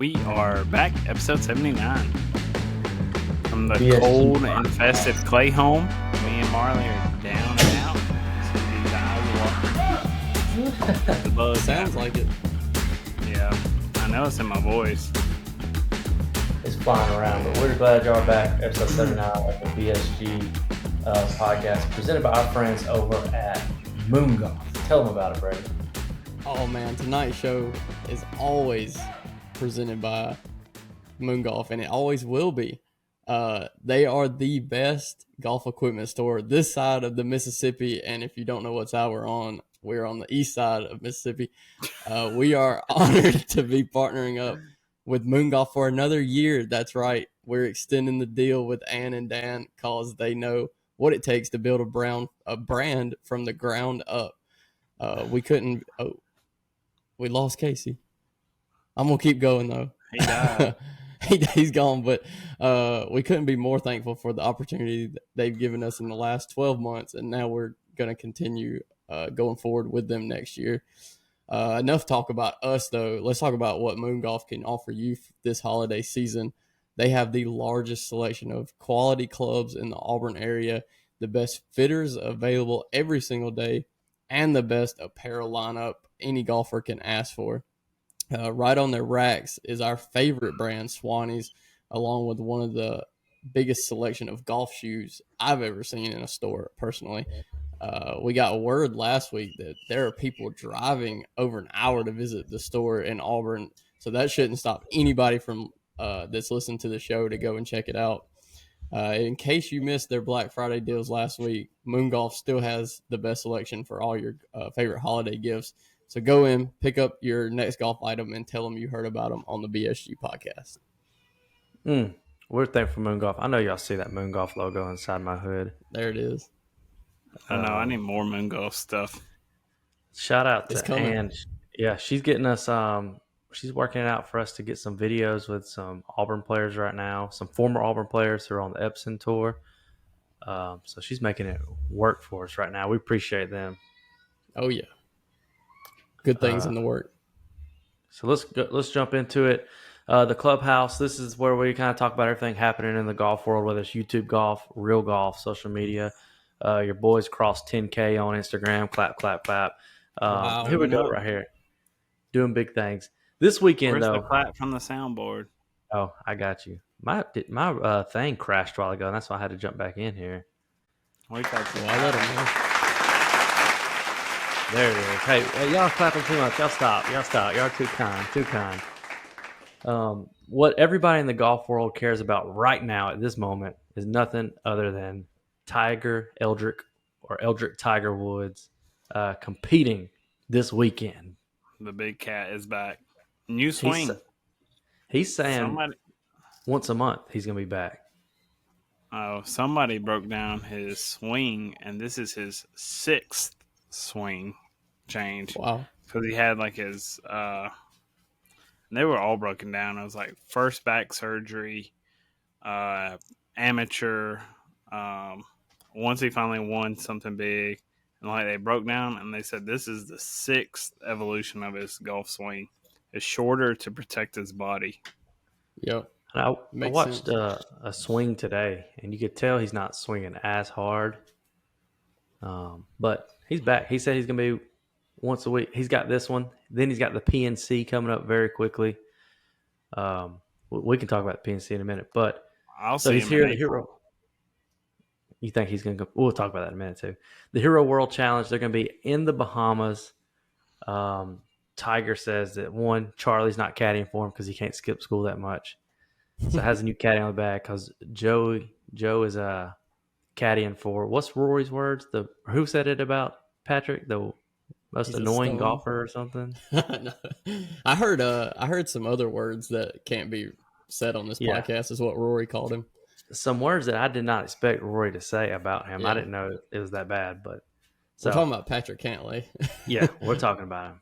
We are back, episode 79. From the BSG cold, infested clay home, me and Marley are down and out. The bug Sounds like it. Yeah, I know it's in my voice. is flying around, but we're glad y'all are back. Episode 79 of the BSG podcast, presented by our friends over at Moon Golf. Tell them about it, Brady. Oh man, tonight's show is always presented by Moon Golf, and it always will be. They are the best golf equipment store this side of the Mississippi, and if you don't know what side we're on the east side of Mississippi. We are honored to be partnering up with Moon Golf for another year. That's right. We're extending the deal with Ann and Dan because they know what it takes to build a brand from the ground up. We lost Casey. I'm going to keep going, though. He died. He's gone, but we couldn't be more thankful for the opportunity that they've given us in the last 12 months, and now we're going to continue going forward with them next year. Enough talk about us, though. Let's talk about what Moon Golf can offer you this holiday season. They have the largest selection of quality clubs in the Auburn area, the best fitters available every single day, and the best apparel lineup any golfer can ask for. Right on their racks is our favorite brand, Swannies, along with one of the biggest selection of golf shoes I've ever seen in a store, personally. We got word last week that there are people driving over an hour to visit the store in Auburn, so that shouldn't stop anybody from that's listening to the show to go and check it out. In case you missed their Black Friday deals last week, Moon Golf still has the best selection for all your favorite holiday gifts. So go in, pick up your next golf item, and tell them you heard about them on the BSG podcast. We're thankful for Moon Golf. I know y'all see that Moon Golf logo inside my hood. There it is. I know. I need more Moon Golf stuff. Shout out to Ann. Yeah, she's getting us. She's working it out for us to get some videos with some Auburn players right now, some former Auburn players who are on the Epson tour. So she's making it work for us right now. We appreciate them. Oh yeah, good things in the work. So let's jump into it. The clubhouse. This is where we kind of talk about everything happening in the golf world, whether it's YouTube golf, real golf, social media. Your boys crossed 10K on Instagram. Clap, clap, clap. Wow. Here we go, right here. Doing big things. This weekend, Where's though. the clap from the soundboard? Oh, I got you. My thing crashed a while ago, and that's why I had to jump back in here. We got you. Well, I let them know. There it is. Hey, y'all clapping too much. Y'all stop. Y'all too kind. What everybody in the golf world cares about right now at this moment is nothing other than Tiger Eldrick or Eldrick Tiger Woods competing this weekend. The big cat is back. New swing. He's saying once a month he's going to be back. Oh, somebody broke down his swing, and this is his sixth swing change. Wow. Because he had like his they were all broken down. It was like first back surgery, amateur, once he finally won something big, and like they broke down and they said this is the sixth evolution of his golf swing. It's shorter to protect his body. Yep. And I watched a swing today, and you could tell he's not swinging as hard. But he's back. He said he's going to be once a week. He's got this one. Then he's got the PNC coming up very quickly. We can talk about the PNC in a minute. But I'll so see he's him here. in The April. Hero. You think he's going to go? We'll talk about that in a minute too. The Hero World Challenge. They're going to be in the Bahamas. Tiger says that Charlie's not caddying for him because he can't skip school that much. So has a new caddy on the back because Joe is caddying for what's Rory's words? Who said it about Patrick? The most He's annoying golfer or something? No. I heard some other words that can't be said on this podcast is what Rory called him. Some words that I did not expect Rory to say about him. Yeah. I didn't know it was that bad, but We're talking about Patrick Cantlay. Yeah, we're talking about him.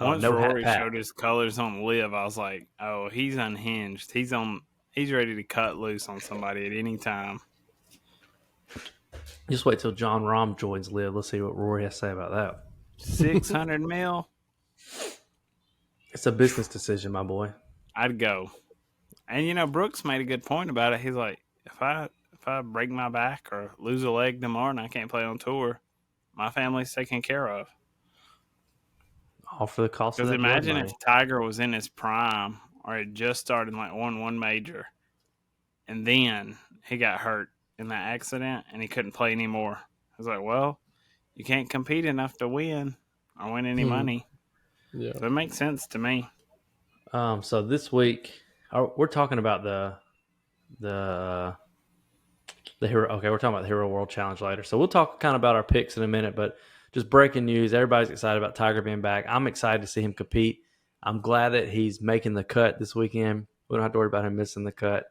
Once no Rory hat, showed his colors on Live, I was like, oh, he's unhinged. He's ready to cut loose on somebody at any time. Just wait till John Rahm joins Live. Let's see what Rory has to say about that. 600 mil. It's a business decision, my boy. I'd go. And Brooks made a good point about it. He's like, if I break my back or lose a leg tomorrow and I can't play on tour, my family's taken care of. All for the cost of Because that blood imagine money. if Tiger was in his prime or had just started like won one major, and then he got hurt in that accident and he couldn't play anymore. I was like, well, you can't compete enough to win or win any money. Yeah. So it makes sense to me. So this week we're talking about the hero. Okay, we're talking about the Hero World Challenge later. So we'll talk kind of about our picks in a minute. But just breaking news: everybody's excited about Tiger being back. I'm excited to see him compete. I'm glad that he's making the cut this weekend. We don't have to worry about him missing the cut.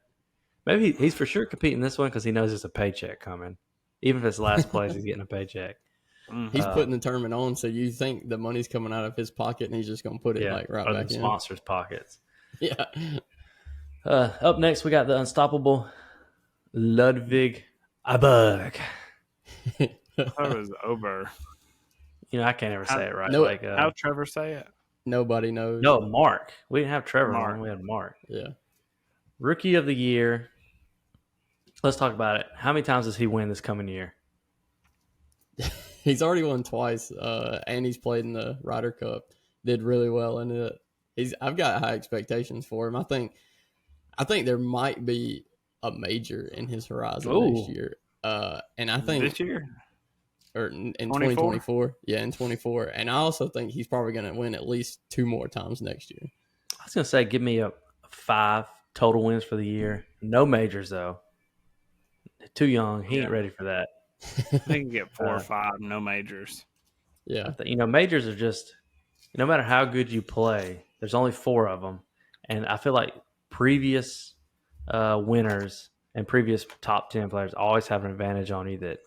Maybe he's for sure competing this one because he knows there's a paycheck coming. Even if it's last place, he's getting a paycheck. He's putting the tournament on, so you think the money's coming out of his pocket, and he's just going to put it right or back the in. sponsors' pockets. Yeah. Up next, we got the unstoppable Ludwig Aberg. I thought it was Ober. I can't ever say it right. No, How'd Trevor say it? Nobody knows. No, Mark. We didn't have Trevor Mark. on. We had Mark. Yeah. Rookie of the year. Let's talk about it. How many times does he win this coming year? He's already won twice, and he's played in the Ryder Cup. Did really well in it. I've got high expectations for him. I think there might be a major in his horizon next year. And I think this year or in 2024. Yeah, in 24. And I also think he's probably going to win at least 2 more times next year. I was going to say, give me a 5 total wins for the year. No majors, though. Too young. He ain't ready for that. They can get 4 or 5, no majors. Yeah. Majors are just, no matter how good you play, there's only 4 of them. And I feel like previous winners and previous top 10 players always have an advantage on you that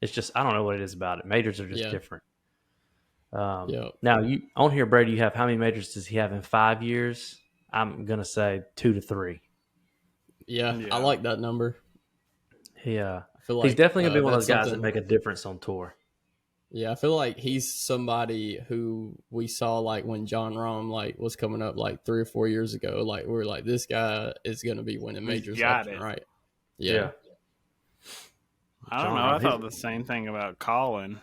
it's just, I don't know what it is about it. Majors are just different. Now, on here, Brady, you have how many majors does he have in 5 years? I'm going to say 2 to 3. Yeah, I like that number. Yeah. I feel like he's definitely going to be one of those guys that make a difference on tour. Yeah, I feel like he's somebody who we saw like when John Rahm was coming up 3 or 4 years ago. Like we were like, this guy is going to be winning majors left and right. Yeah. I don't know. I thought the same thing about Colin.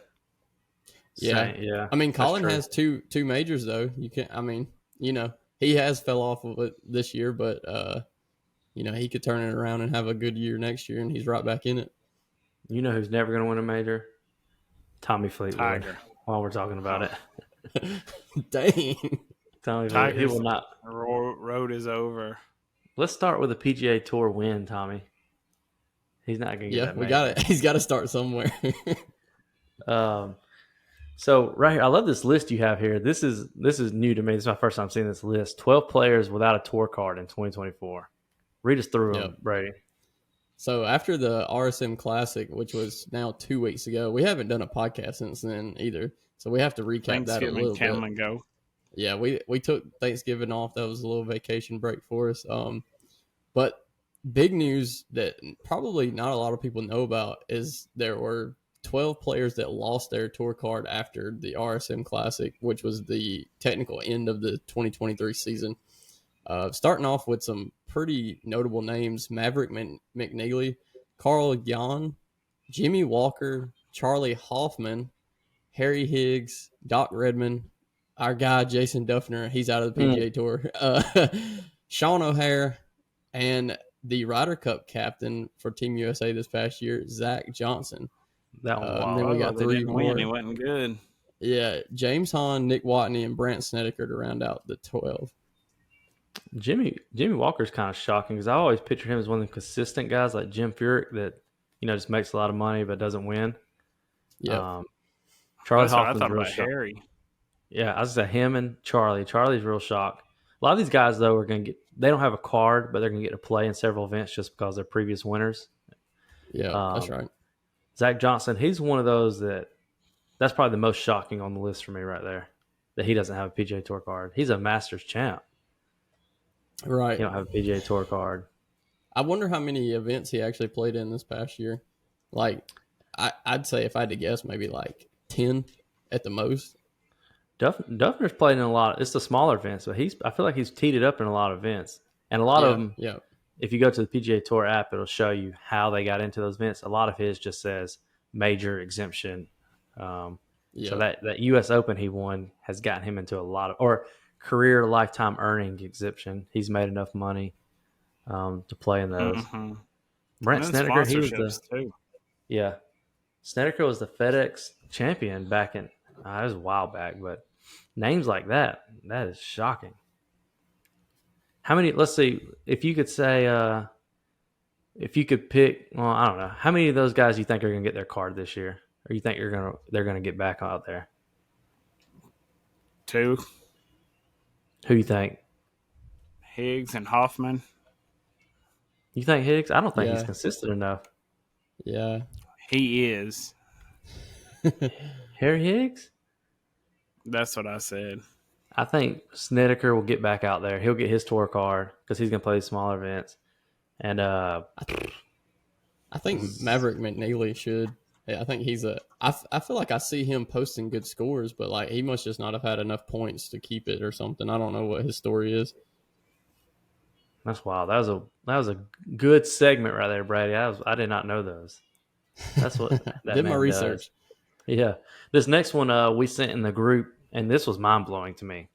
Yeah. I mean, Colin has two majors though. You can't. I mean, he has fell off of it this year, but he could turn it around and have a good year next year, and he's right back in it. You know who's never going to win a major? Tommy Fleetwood. Tiger. While we're talking about it. Dang. Tommy Fleetwood. He will not. Road is over. Let's start with a PGA Tour win, Tommy. He's not going to get that. Yeah, we got it. He's got to start somewhere. So right here, I love this list you have here. This is new to me. This is my first time seeing this list. 12 players without a tour card in 2024. Read us through them, Brady. So after the RSM Classic, which was now 2 weeks ago, we haven't done a podcast since then either. So we have to recap that a little bit. Ago. Yeah, we took Thanksgiving off. That was a little vacation break for us. But big news that probably not a lot of people know about is there were 12 players that lost their tour card after the RSM Classic, which was the technical end of the 2023 season. Starting off with some pretty notable names: Maverick McNeely, Carl Jan, Jimmy Walker, Charlie Hoffman, Harry Higgs, Doc Redman, our guy Jason Duffner, he's out of the PGA Tour, Sean O'Hare, and the Ryder Cup captain for Team USA this past year, Zach Johnson. That one. And then we got 3 more. He wasn't good. Yeah, James Hahn, Nick Watney, and Brant Snedeker to round out the 12. Jimmy Walker's kind of shocking because I always picture him as one of the consistent guys like Jim Furyk that just makes a lot of money but doesn't win. Yeah. Charlie Hoffman's I thought real about shock. Harry. Yeah, I was say him and Charlie. Charlie's real shock. A lot of these guys though are going to they don't have a card, but they're going to get to play in several events just because they're previous winners. Yeah, that's right. Zach Johnson, he's one of those that's probably the most shocking on the list for me right there. That he doesn't have a PGA Tour card. He's a Masters champ. Right. He don't have a PGA Tour card. I wonder how many events he actually played in this past year. I'd say if I had to guess, maybe 10 at the most. Duffner's played in a lot. It's the smaller events, but I feel like he's teed it up in a lot of events, and a lot of them. Yeah. If you go to the PGA Tour app, it'll show you how they got into those events. A lot of his just says major exemption. So that U.S. Open he won has gotten him into a lot of, or career lifetime earning exemption. He's made enough money to play in those. Mm-hmm. Brent And Snedeker, he was sponsorships too. yeah. Snedeker was the FedEx champion back in, it was a while back, but names like that is shocking. How many, let's see, if you could say, if you could pick, well, I don't know, how many of those guys you think are going to get their card this year? Or you think they're going to get back out there? 2. Who you think? Higgs and Hoffman. You think Higgs? I don't think he's Yeah. consistent enough. Yeah. He is. Harry Higgs? That's what I said. I think Snedeker will get back out there. He'll get his tour card because he's going to play smaller events. And I think Maverick McNeely should. Yeah, I think he's I feel like I see him posting good scores, but like he must just not have had enough points to keep it or something. I don't know what his story is. that's wild. That was a good segment right there, Brady. I did not know those. That's what that Did my man research. does. Yeah. This next one we sent in the group, and this was mind blowing to me.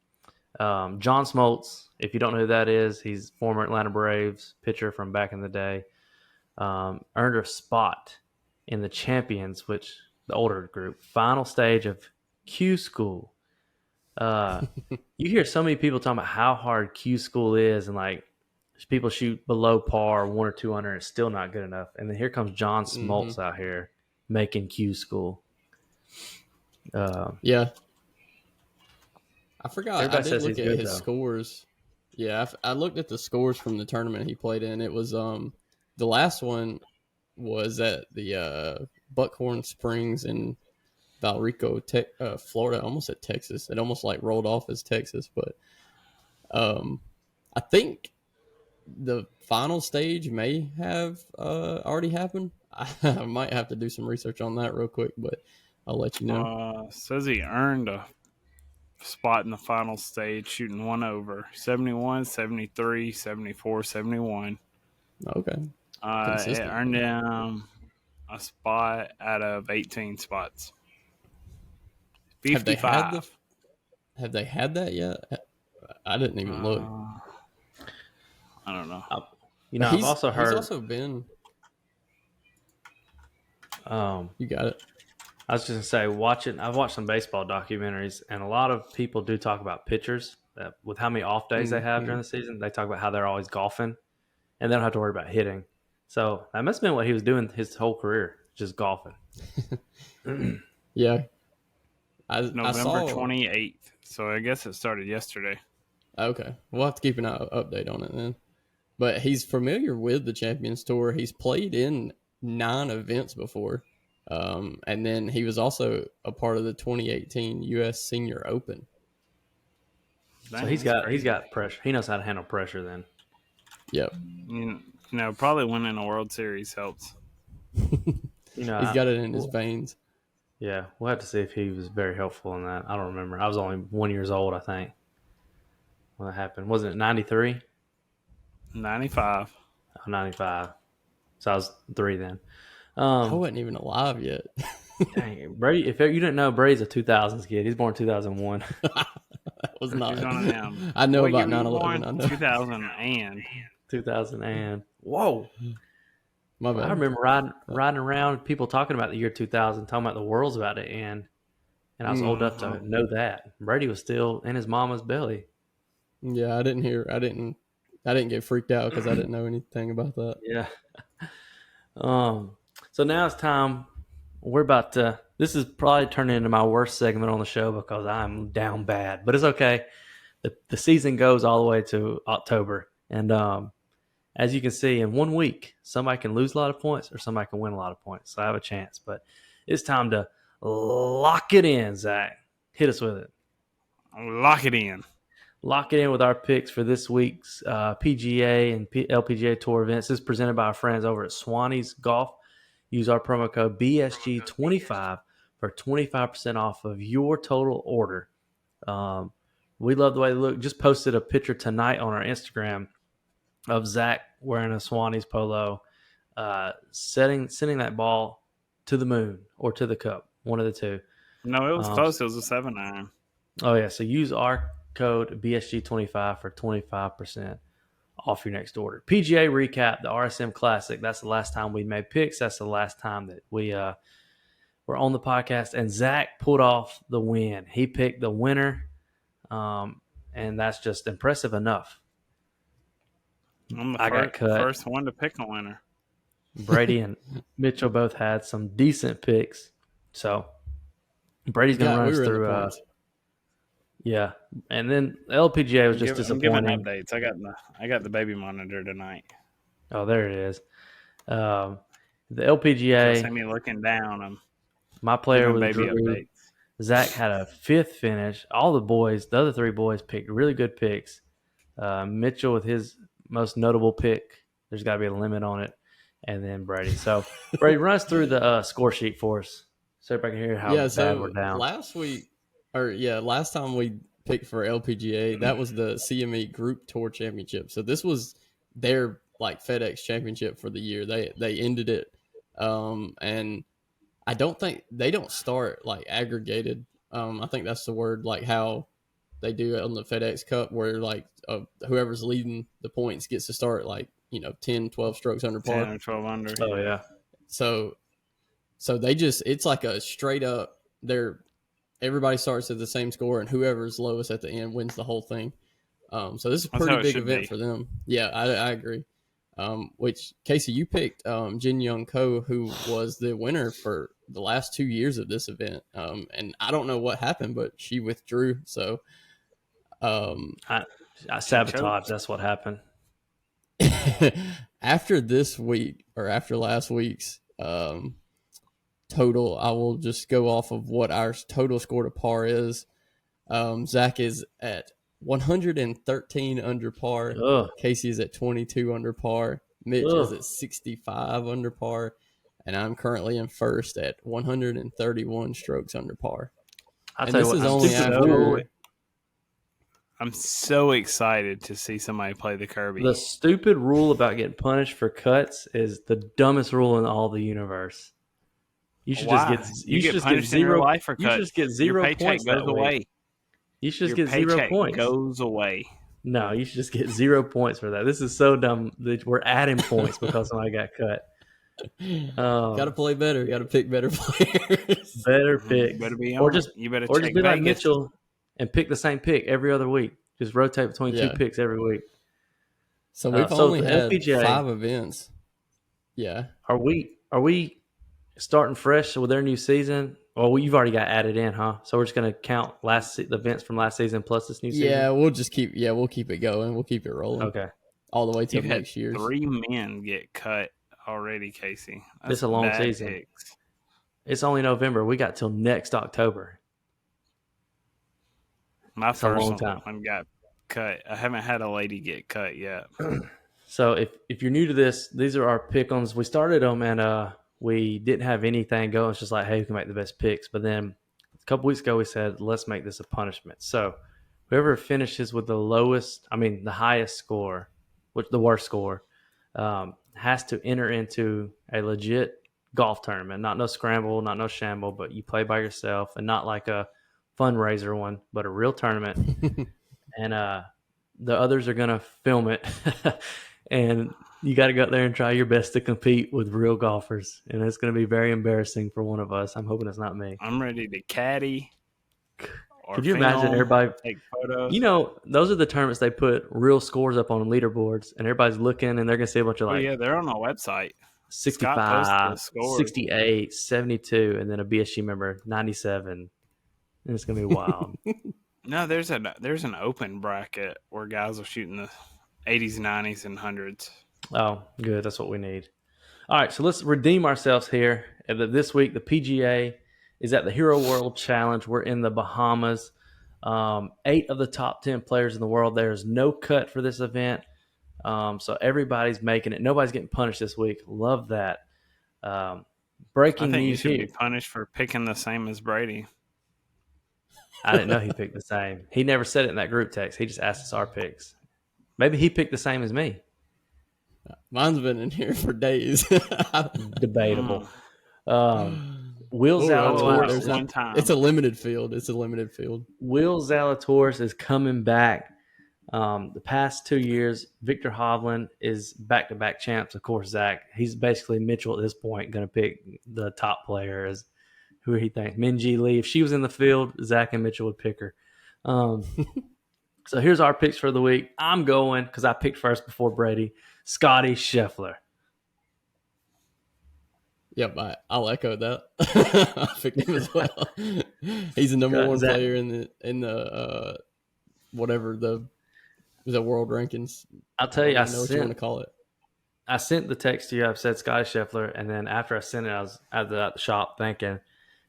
John Smoltz, if you don't know who that is, he's former Atlanta Braves pitcher from back in the day. Earned a spot in the Champions, which the older group, final stage of Q School. You hear so many people talking about how hard Q School is, and like people shoot below par 1 or 2 under, and it's still not good enough. And then here comes John Smoltz out here making Q School. Yeah. I forgot. Everybody I did says look he's at good, his though. scores. Yeah, I looked at the scores from the tournament he played in. It was the last one was at the Buckhorn Springs in Valrico, Florida. I almost said Texas. It almost like rolled off as Texas, but I think the final stage may have already happened. I might have to do some research on that real quick, but I'll let you know. Says he earned a spot in the final stage shooting 1 over 71, 73, 74, 71. Okay. It Consistent. earned him a spot out of 18 spots. 55. Have they had that yet? I didn't even look. I don't know. I've also heard. He's also been. You got it. I was just gonna say, I've watched some baseball documentaries, and a lot of people do talk about pitchers that with how many off days they have during the season. They talk about how they're always golfing, and they don't have to worry about hitting. So that must have been what he was doing his whole career, just golfing. Yeah. November 28th. So I guess it started yesterday. Okay. We'll have to keep an update on it then. But he's familiar with the Champions Tour. He's played in 9 events before. And then he was also a part of the 2018 U.S. Senior Open. So he's got pressure. He knows how to handle pressure then. Yep. Probably winning a World Series helps. He's got it in his veins. Yeah, we'll have to see if he was very helpful in that. I don't remember. I was only 1 year old, I think, when that happened. Wasn't it 93? 95. Oh, 95. So I was 3 then. I wasn't even alive yet. Dang, Brady, if you didn't know, Brady's a 2000s kid. He's born 2001. That was not. He's one of them. I know What about year 9/11. I know. 2000 and 2000 and whoa! My bad. I remember riding around, people talking about the year 2000, talking about the world's about to end, and I was old enough to know that Brady was still in his mama's belly. Yeah, I didn't get freaked out because I didn't know anything about that. Yeah. So now it's time. We're about to. This is probably turning into my worst segment on the show because I'm down bad, but it's okay. The season goes all the way to October, and as you can see, in 1 week, somebody can lose a lot of points or somebody can win a lot of points. So I have a chance, but it's time to lock it in. Zach, hit us with it. lock it in. Lock it in with our picks for this week's PGA and LPGA Tour events. This is presented by our friends over at Swanee's Golf. Use our promo code BSG25 for 25% off of your total order We love the way they look. Just posted a picture tonight on our Instagram of Zach wearing a Swannies polo, sending that ball to the moon or to the cup, one of the two. No, it was close. It was a 7-iron. Oh, yeah. So use our code BSG25 for 25% off your next order. PGA recap, the RSM Classic. That's the last time we made picks. That's the last time that we were on the podcast. And Zach pulled off the win. He picked the winner, and that's just impressive enough. I'm the first one to pick a winner. Brady and Mitchell both had some decent picks. So Brady's going to run us through. Yeah, and then LPGA was just disappointing. I'm giving updates. I got the baby monitor tonight. Oh, there it is. The LPGA. See me looking down. My player was Drew. Updates. Zach had a 5th finish. All the other 3 boys picked really good picks. Mitchell with his most notable pick. There's got to be a limit on it. And then Brady. So Brady, run us through the score sheet for us so everybody can hear how bad we're down. Last time we picked for LPGA, that was the CME Group Tour Championship. So this was their FedEx Championship for the year. They ended it, and I don't think they don't start aggregated. I think that's the word, how they do it on the FedEx Cup, where whoever's leading the points gets to start 10, 12 strokes under par. 10 or 12 under. Oh yeah. So they just, it's like a straight up, everybody starts at the same score, and whoever's lowest at the end wins the whole thing. So this is a pretty big event for them. Yeah, I agree. Which, Casey, you picked Jin Young Ko, who was the winner for the last 2 years of this event. And I don't know what happened, but she withdrew. So I sabotaged. That's what happened. After this week, or after last week's total, I will just go off of what our total score to par is. Zach is at 113 under par. Ugh. Casey is at 22 under par. Mitch is at 65 under par. And I'm currently in first at 131 strokes under par. I'm so excited to see somebody play the Kirby. The stupid rule about getting punished for cuts is the dumbest rule in all the universe. You should just get 0 life for cuts. You should just get 0 your points. Goes away. You should just get 0 points. Goes away. No, you should just get 0 points for that. This is so dumb that we're adding points because somebody got cut. Got to play better. Got to pick better players. Better pick. You just be like Mitchell and pick the same pick every other week. Just rotate between 2 picks every week. So we've only had LPGA, 5 events. Yeah. Are we starting fresh with their new season? Well, you've already got added in, huh? So we're just going to count the events from last season plus this new season? Yeah, we'll keep it going. We'll keep it rolling. Okay. All the way till next year. 3 men get cut already, Casey. It's a long season. Picks. It's only November. We got till next October. My first one got cut. I haven't had a lady get cut yet. So if you're new to this, these are our pick-ems. We started them and we didn't have anything going. It's just like, hey, who can make the best picks? But then a couple weeks ago, we said, let's make this a punishment. So whoever finishes with the highest score, the worst score, has to enter into a legit golf tournament. Not no scramble, not no shamble, but you play by yourself, and not like a fundraiser one, but a real tournament. And the others are going to film it. And you got to go out there and try your best to compete with real golfers. And it's going to be very embarrassing for one of us. I'm hoping it's not me. I'm ready to caddy. Could you imagine everybody take photos? Those are the tournaments they put real scores up on leaderboards, and everybody's looking, and they're going to see a bunch of they're on our website. 65, 68, 72, and then a BSG member, 97. And it's going to be wild. No, there's an open bracket where guys are shooting the 80s, 90s, and 100s. Oh, good. That's what we need. All right, so let's redeem ourselves here. This week, the PGA is at the Hero World Challenge. We're in the Bahamas. 8 of the top 10 players in the world. There's no cut for this event. So everybody's making it. Nobody's getting punished this week. Love that. Breaking news you should here. be punished for picking the same as Brady. I didn't know he picked the same. He never said it in that group text. He just asked us our picks. Maybe he picked the same as me. Mine's been in here for days. Debatable. We'll Will run to it. Zalatoris There's one not- time. It's a limited field. It's a limited field. Will Zalatoris is coming back. The past 2 years, Victor Hovland is back-to-back champs. Of course, Zach, he's basically Mitchell at this point, going to pick the top player as who he thinks. Minjee Lee, if she was in the field, Zach and Mitchell would pick her. So here's our picks for the week. I'm going, because I picked first before Brady, Scotty Scheffler. Yep, I'll echo that. I picked him as well. He's the number one Zach. player in the whatever the world rankings. I'll tell you, I don't know what you want to call it. I sent the text to you. I've said Scotty Scheffler, and then after I sent it, I was at the shop thinking,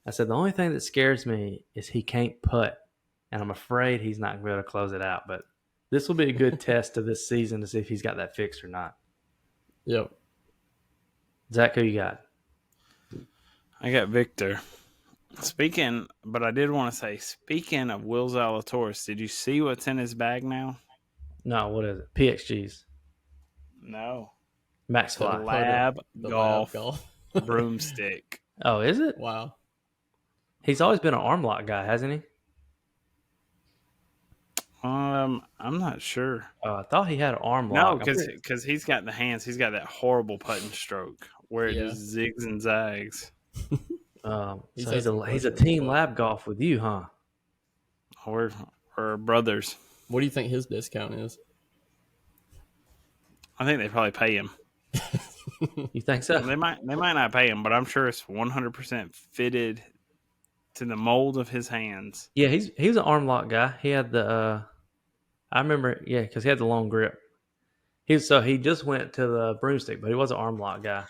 I said, the only thing that scares me is he can't putt, and I'm afraid he's not going to be able to close it out. But this will be a good test of this season to see if he's got that fixed or not. Yep. Zach, who you got? I got Victor. But I did want to say, speaking of Will Zalatoris, did you see what's in his bag now? No, what is it? PXGs. No. Max The Fly. Lab The Golf Lab golf. broomstick. Oh, is it? Wow. He's always been an arm lock guy, hasn't he? I'm not sure. I thought he had an arm No, lock. because he's got the hands. He's got that horrible putting stroke where it just zigs and zags. So He's he's had a some team questions. lab golf with you, huh? We're brothers. What do you think his discount is? I think they probably pay him. You think so? They might not pay him, but I'm sure it's 100% fitted to the mold of his hands. Yeah, he was an arm lock guy. He had the I remember, yeah, because he had the long grip. He just went to the broomstick, but he was an arm lock guy.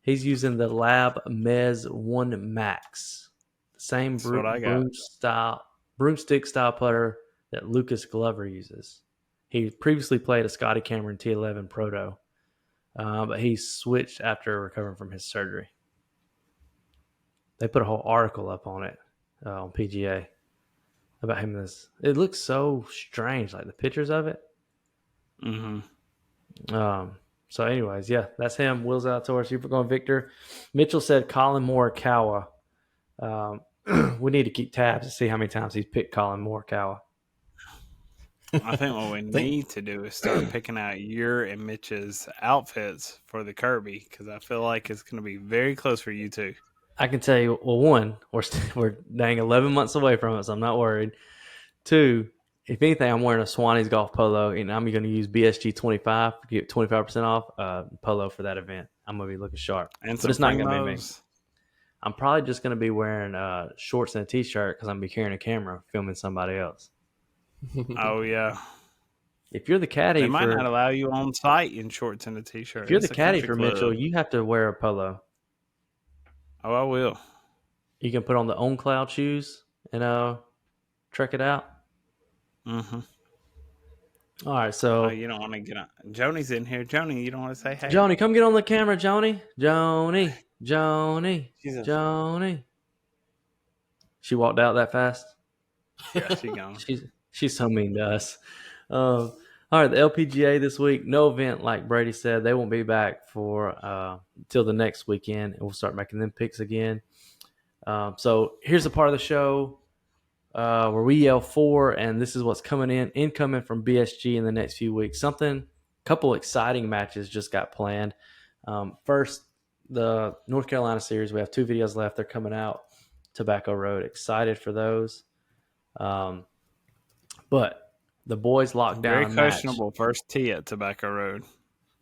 He's using the Lab Mez 1 Max, same what I got. broomstick style putter that Lucas Glover uses. He previously played a Scotty Cameron T11 Proto, but he switched after recovering from his surgery. They put a whole article up on it on PGA about him. It looks so strange, like the pictures of it. Mm-hmm. So, anyways, yeah, that's him. Will Zalatoris. You're going Victor. Mitchell said Colin Morikawa. We need to keep tabs to see how many times he's picked Colin Morikawa. I think what we need to do is start picking out your and Mitch's outfits for the Kirby, because I feel like it's going to be very close for you two. I can tell you, well, one, we're dang 11 months away from it, so I'm not worried. Two, if anything, I'm wearing a Swanee's golf polo, and I'm going to use BSG 25 to get 25% off polo for that event. I'm going to be looking sharp. And But it's not going to be me. Primos. I'm probably just going to be wearing shorts and a T-shirt because I'm going to be carrying a camera filming somebody else. Oh, yeah. If you're the caddy They might for, not allow you on site in shorts and a T-shirt. if you're It's the a caddy country for club. Mitchell, you have to wear a polo. Oh, I will. You can put on the On Cloud shoes and trek it out. Mm-hmm. All right, so Oh, you don't want to get on. Joni's in here. Joni, you don't want to say hey? Joni, come get on the camera, Joni. Joni. Jesus. Joni. She walked out that fast. Yeah, she gone. She's so mean to us. All right, the LPGA this week, no event like Brady said. They won't be back for till the next weekend, and we'll start making them picks again. So here's a part of the show where we yell for, and this is what's incoming from BSG in the next few weeks. Couple exciting matches just got planned. First, the North Carolina series. We have 2 videos left. They're coming out. Tobacco Road. Excited for those. But the boys locked down Very a match. questionable first tee at Tobacco Road.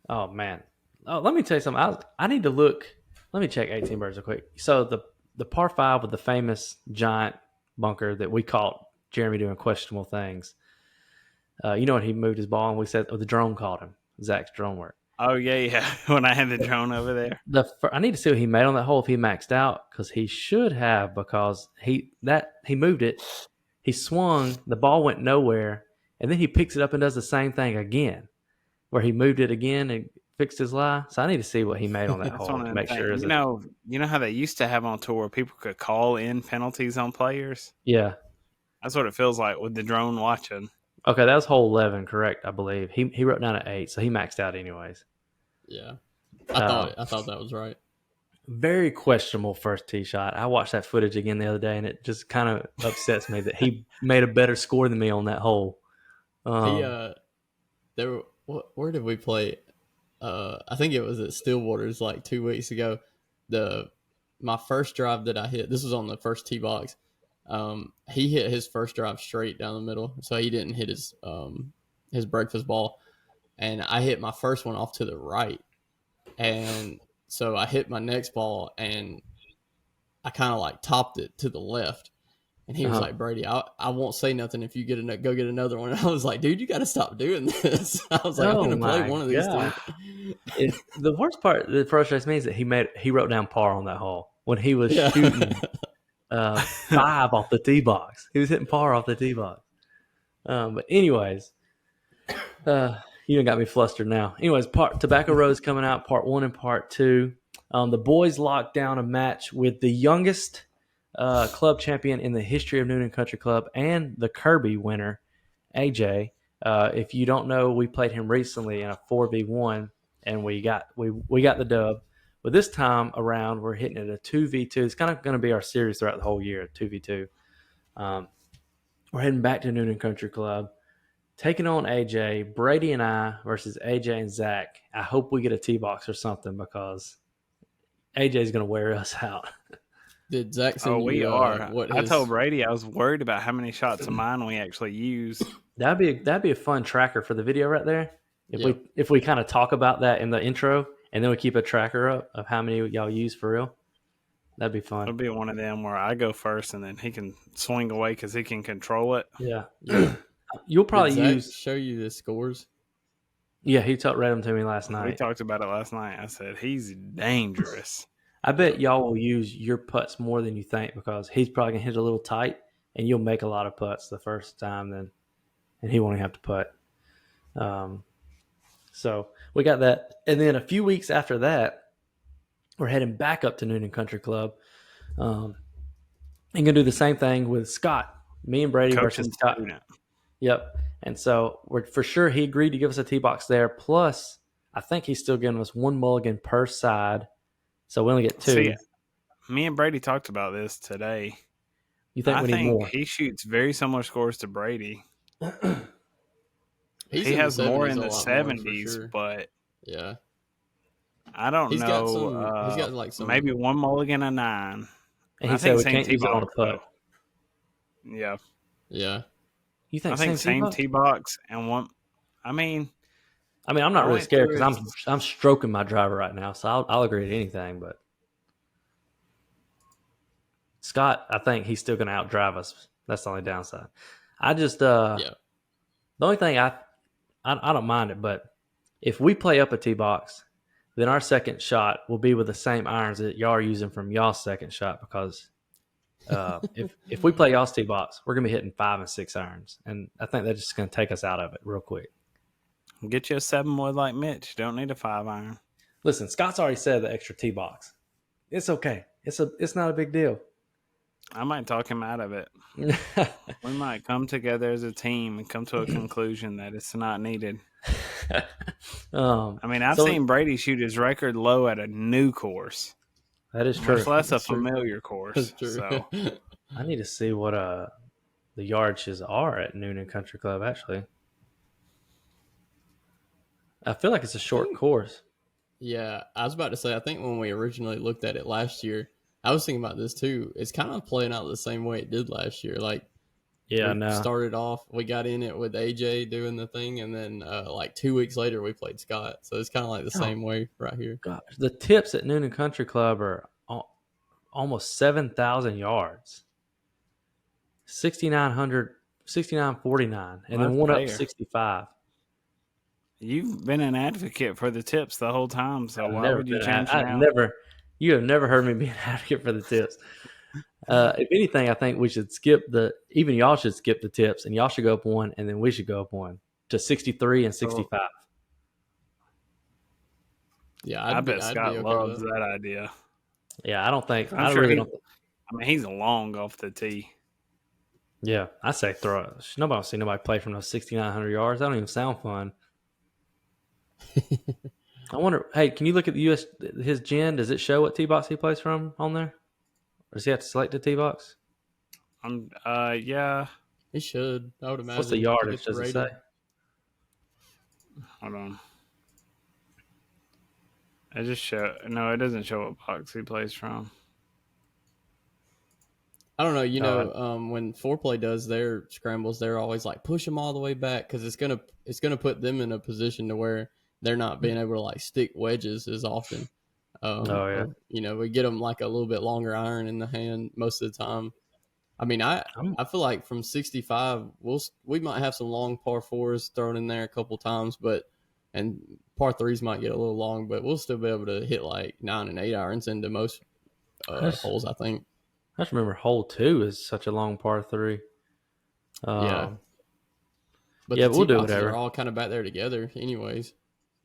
Oh, man. Oh, let me tell you something. I need to look. Let me check 18 birds real quick. So the par 5 with the famous giant bunker that we caught Jeremy doing questionable things. You know when he moved his ball and we said the drone caught him. Zach's drone work. Oh, yeah. When I had the drone over there. I need to see what he made on that hole if he maxed out, because he should have, because he moved it. He swung, the ball went nowhere, and then he picks it up and does the same thing again, where he moved it again and fixed his lie. So I need to see what he made on that That's hole one to of make the sure. things. You know how they used to have on tour where people could call in penalties on players? Yeah. That's what it feels like with the drone watching. Okay, that was hole 11, correct? I believe he wrote down at 8, so he maxed out anyways. Yeah, Um, I thought that was right. Very questionable first tee shot. I watched that footage again the other day, and it just kind of upsets me that he made a better score than me on that hole. He there were, where did we play? I think it was at Stillwater's like 2 weeks ago. My first drive that I hit, this was on the first tee box. He hit his first drive straight down the middle, so he didn't hit his breakfast ball, and I hit my first one off to the right, and so I hit my next ball and I kind of like topped it to the left. And he was like, Brady, I won't say nothing if you go get another one. And I was like, dude, you got to stop doing this. I was like, I'm going to play one of these two. The worst part that frustrates me is that he wrote down par on that hole when he was shooting 5 off the tee box. He was hitting par off the tee box. But anyways, you done got me flustered now. Anyways, Tobacco Road's coming out, part 1 and part 2. The boys locked down a match with the youngest club champion in the history of Noonan Country Club and the Kirby winner, AJ. If you don't know, we played him recently in a 4v1, and we got the dub. But this time around, we're hitting it a 2v2. It's kind of going to be our series throughout the whole year, 2v2. We're heading back to Noonan Country Club, taking on AJ, Brady and I versus AJ and Zach. I hope we get a tee box or something because AJ's going to wear us out. Did Zach send we you, are. what I told Brady I was worried about how many shots of mine we actually used. That'd be a fun tracker for the video right there. If we kind of talk about that in the intro, and then we keep a tracker up of how many y'all use for real, that'd be fun. It'll be one of them where I go first, and then he can swing away because he can control it. Yeah. You'll probably use show you the scores. Yeah, he read them to me last night. We talked about it last night. I said he's dangerous. I bet y'all will use your putts more than you think because he's probably gonna hit a little tight, and you'll make a lot of putts the first time, and he won't have to putt. So we got that, and then a few weeks after that, we're heading back up to Noonan Country Club, and gonna do the same thing with Scott. Me and Brady versus Scott. Student. Yep. And so we're for sure he agreed to give us a tee box there. Plus, I think he's still giving us 1 mulligan per side. So we only get 2. See, me and Brady talked about this today. You think we need more? He shoots very similar scores to Brady. He has more in the 70s, sure. But yeah, I don't know. He's got like some maybe 1 mulligan a 9. And he said we can't use it on a putt. Yeah. Yeah. You think? I think same tee box and one. I mean, I'm not really scared because I'm stroking my driver right now, so I'll agree to anything. But Scott, I think he's still going to outdrive us. That's the only downside. I just the only thing I don't mind it, but if we play up a tee box, then our second shot will be with the same irons that y'all are using from y'all's second shot because. If we play y'all's tee box, we're gonna be hitting 5 and 6 irons, and I think that's just gonna take us out of it real quick. Get you a 7-wood like Mitch. Don't need a 5-iron. Listen, Scott's already said the extra tee box. It's okay. It's not a big deal. I might talk him out of it. We might come together as a team and come to a conclusion that it's not needed. I've seen Brady shoot his record low at a new course. That is true. Much less a familiar course. So I need to see what the yardages are at Noonan Country Club, actually. I feel like it's a short course. Yeah, I was about to say, I think when we originally looked at it last year, I was thinking about this too. It's kind of playing out the same way it did last year. Like, started off, we got in it with AJ doing the thing, and then like 2 weeks later, we played Scott. So it's kind of like the same way right here. Gosh, the tips at Noonan Country Club are almost 7,000 yards. 6,949, and then one up 65. You've been an advocate for the tips the whole time, so why would you change it? You have never heard me be an advocate for the tips. If anything, I think we should even y'all should skip the tips, and y'all should go up 1, and then we should go up 1 to 63 and 65. Yeah, I bet Scott loves that idea. Yeah, I don't think. I mean, he's long off the tee. Yeah, I say throw it. Nobody see nobody play from those 6,900 yards. That don't even sound fun. I wonder. Hey, can you look at the his gen? Does it show what tee box he plays from on there, or does he have to select the tee box? Yeah. He should. I would imagine. What's the to yardage? get the Does it rating. say? Hold on. It just show. No, it doesn't show what box he plays from. I don't know. You Oh, know, when foreplay does their scrambles, they're always like push them all the way back because it's gonna put them in a position to where they're not being able to like stick wedges as often. Oh, yeah. Or, you know, we get them like a little bit longer iron in the hand most of the time. I mean, I feel like from 65, we might have some long par fours thrown in there a couple times, and par threes might get a little long, but we'll still be able to hit like 9 and 8 irons into most holes, I think. I just remember hole 2 is such a long par 3. Yeah. But yeah, the we'll tee do boxes whatever. are all kind of back there together, anyways.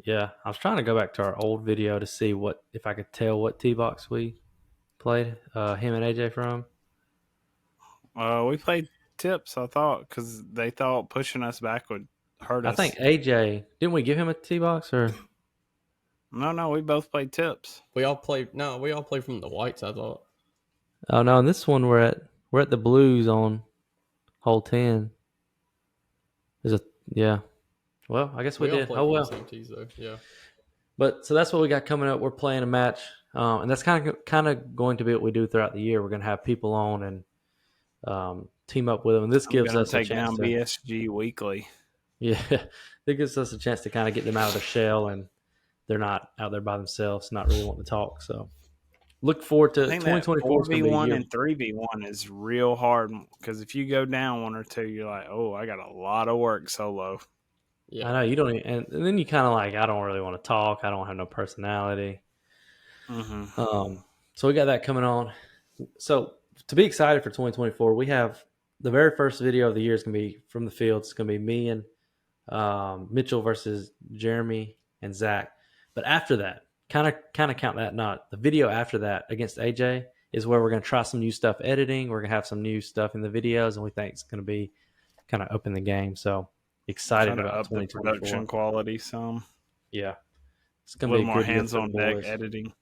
Yeah, I was trying to go back to our old video to see if I could tell what tee box we played him and AJ from. We played tips, I thought, because they thought pushing us back would hurt us. I think AJ, didn't we give him a tee box or? No, we both played tips. We all play from the whites, I thought. Oh no, in this one we're at the blues on hole 10. Yeah. Well, I guess we all did. play Oh from well. the same tees though. Yeah. But so that's what we got coming up. We're playing a match, and that's kind of going to be what we do throughout the year. We're going to have people on and team up with them, and this gives us a take chance down to BSG weekly. Yeah, it gives us a chance to kind of get them out of their shell, and they're not out there by themselves, not really wanting to talk. So look forward to I think 2024 is going to be a 4v1 year. and 3v1 is real hard because if you go down one or two, you're like, oh, I got a lot of work solo. Yeah. I know you don't, and then you kind of like, I don't really want to talk. I don't have no personality. Mm-hmm. So we got that coming on. So to be excited for 2024, we have the very first video of the year is going to be from the field. It's going to be me and Mitchell versus Jeremy and Zach. But after that, kind of count that not. The video after that against AJ is where we're going to try some new stuff editing. We're going to have some new stuff in the videos, and we think it's going to be kind of up in the game. So excited about up the 2024. production quality some. Yeah. It's A going to be little a more good year for the hands-on deck boys. editing.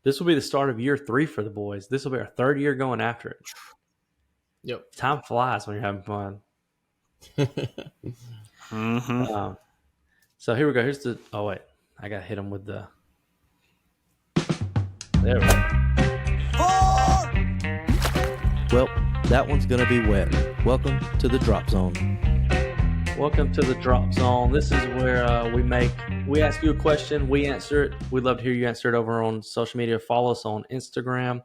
This will be the start of year 3 for the boys. This will be our 3rd year going after it. Yep. Time flies when you're having fun. Mm-hmm. So here we go. Here's the. Oh wait, I gotta hit him with the. There we go. Well, that one's gonna be wet. Welcome to the drop zone. Welcome to the drop zone. This is where we ask you a question, we answer it. We'd love to hear you answer it over on social media. Follow us on Instagram,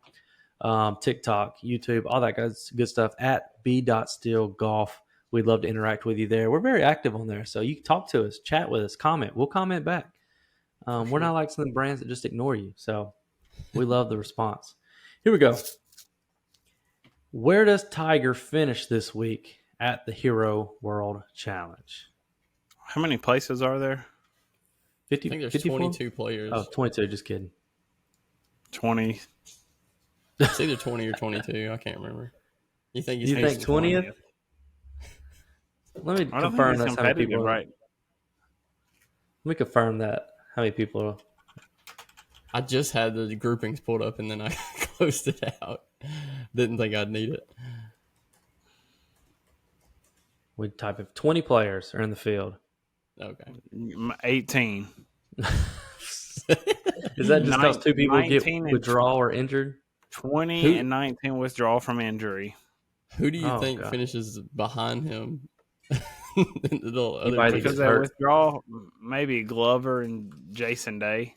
TikTok, YouTube, all that good stuff at Be.Still Golf. We'd love to interact with you there. We're very active on there, so you can talk to us, chat with us, comment. We'll comment back. We're not like some brands that just ignore you, so we love the response. Here we go. Where does Tiger finish this week at the Hero World Challenge? How many places are there? 50, I think there's 54? 22 players. Oh, 22, just kidding. 20. It's either 20 or 22. I can't remember. You think he's 20th? Let me I don't confirm think that's it's how many competitive, people. right? Let me confirm that. How many people? I just had the groupings pulled up and then I closed it out. Didn't think I'd need it. We type of 20 players are in the field. Okay. 18. Is that just because 2 people get 19 and withdrawal or injured? 20 Who- and 19 withdrawal from injury. Who do you Oh, think God. finishes behind him? The other Anybody that people? Because they hurt. withdraw maybe Glover and Jason Day.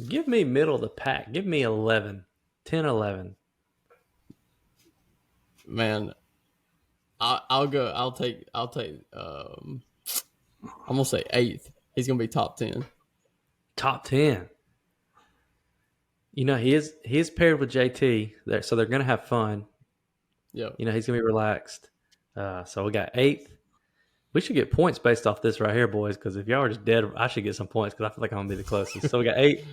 Give me middle of the pack. Give me 11. 10, 11. Man, I'll go. I'll take. I'm gonna say 8th. He's gonna be top 10. Top 10. You know, he is paired with JT, there, so they're going to have fun. Yep. You know, he's going to be relaxed. So we got 8th. We should get points based off this right here, boys, because if y'all are just dead, I should get some points because I feel like I'm going to be the closest. So we got 8th,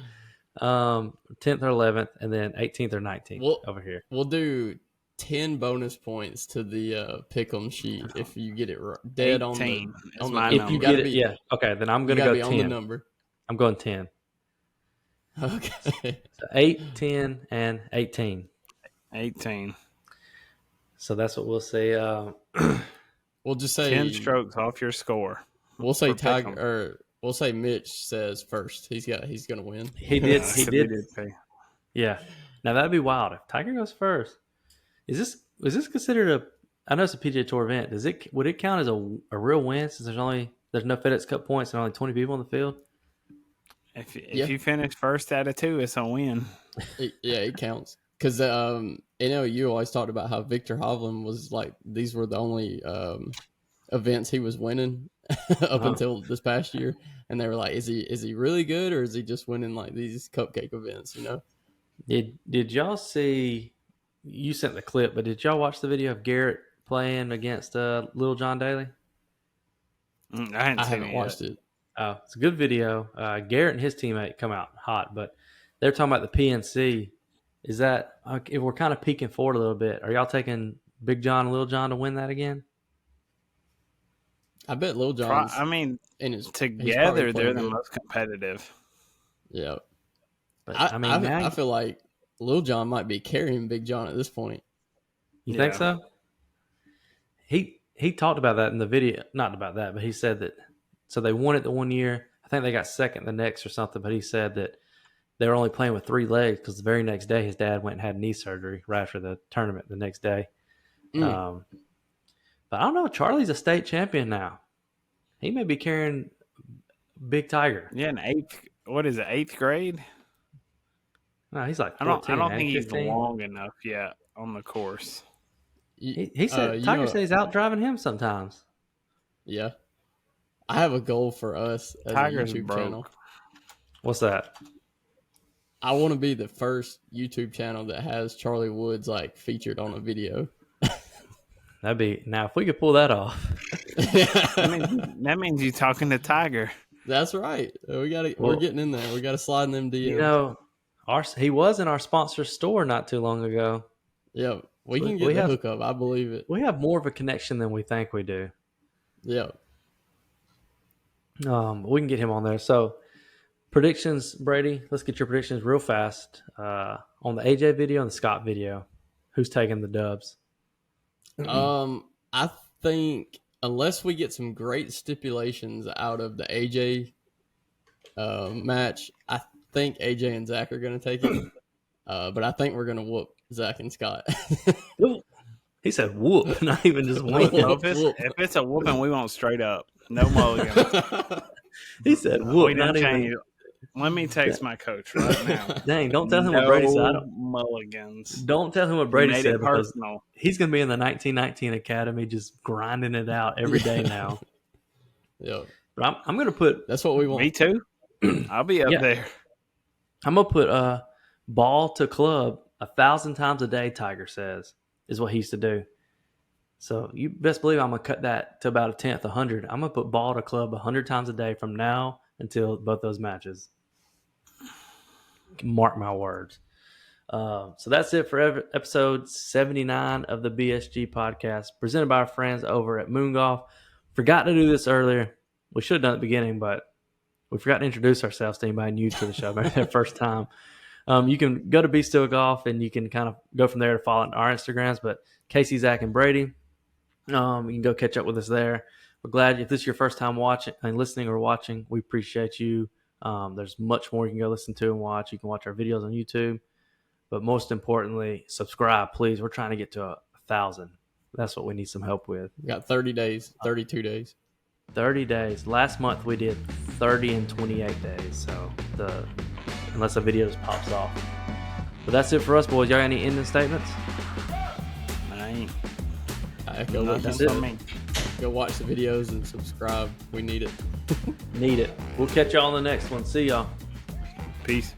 10th or 11th, and then 18th or 19th over here. We'll do 10 bonus points to the pick'em sheet if you get it dead 18 is on my the If number. you get it, yeah. Okay, then I'm you going to gotta go be 10. on the number. I'm going 10. Okay. So 8, 10, and 18. 18. So that's what we'll say. We'll just say 10 strokes off your score. We'll say for Tiger, pick'em. or we'll say Mitch says first. He's gonna win. He did. He So we did. pay. Yeah. Now that'd be wild if Tiger goes first. Is this considered a? I know it's a PGA Tour event. Would it count as a real win since there's no FedEx Cup points and only 20 people on the field? If Yeah. you finish first out of 2, it's a win. It counts because you always talked about how Victor Hovland was like these were the only events he was winning up until this past year, and they were like, is he really good or is he just winning like these cupcake events? Did y'all see? You sent the clip, but did y'all watch the video of Garrett playing against Little John Daly? I haven't watched it. It's a good video. Garrett and his teammate come out hot, but they're talking about the PNC. Is that if we're kind of peeking forward a little bit? Are y'all taking Big John and Little John to win that again? I bet Lil John's. Together they're the most competitive. Yeah, But I feel like Lil John might be carrying Big John at this point. You think so? He talked about that in the video. Not about that, but he said that. So they won it the one year. I think they got second the next or something. But he said that they were only playing with 3 legs because the very next day his dad went and had knee surgery right after the tournament the next day. But I don't know. Charlie's a state champion now. He may be carrying Big Tiger. Yeah, in 8th grade? No, he's like 14. I don't think 15. he's long enough yet on the course. He said Tiger said he's out driving him sometimes. Yeah. I have a goal for us as Tiger's a YouTube broke. channel. What's that? I want to be the first YouTube channel that has Charlie Woods like featured on a video. That'd be now if we could pull that off. That means you're talking to Tiger. That's right. We're getting in there. We got to slide in them DMs. You know, he was in our sponsor store not too long ago. Yeah, we can get the hookup. I believe it. We have more of a connection than we think we do. Yeah. We can get him on there. So, predictions, Brady. Let's get your predictions real fast. On the AJ video and the Scott video, who's taking the dubs? I think unless we get some great stipulations out of the AJ match, I think AJ and Zach are going to take it. But I think we're going to whoop Zach and Scott. He said whoop, not even just win. If it's a whooping, we want straight up. No mulligan. He said whoop, not even. Let me text my coach right now. Dang, don't tell him what Brady said. Mulligans. Don't tell him what Brady said because personal. He's going to be in the 1919 Academy just grinding it out every day now. Yeah. But I'm going to put... That's what we want. Me too. I'll be up there. I'm going to put ball to club 1,000 times a day, Tiger says, is what he used to do. So you best believe I'm going to cut that to about 100. I'm going to put ball to club 100 times a day from now until both those matches. Mark my words. So that's it for episode 79 of the BSG podcast, presented by our friends over at Moon Golf. Forgot to do this earlier. We should have done it at the beginning, but we forgot to introduce ourselves to anybody new to the show, maybe their first time. You can go to Be.Still Golf, and you can kind of go from there to follow our Instagrams. But Casey, Zach, and Brady, you can go catch up with us there. We're glad if this is your first time watching and listening or watching. We appreciate you. There's much more you can go listen to and watch. You can watch our videos on YouTube. But most importantly, subscribe, please. We're trying to get to 1,000. That's what we need some help with. We got 30 days, 32 days. 30 days. Last month we did 30 and 28 days. So unless a video just pops off. But that's it for us, boys. Y'all got any ending statements? I ain't. I echo what you That's said. me. Go watch the videos and subscribe. We need it. Need it. We'll catch y'all on the next one. See y'all. Peace.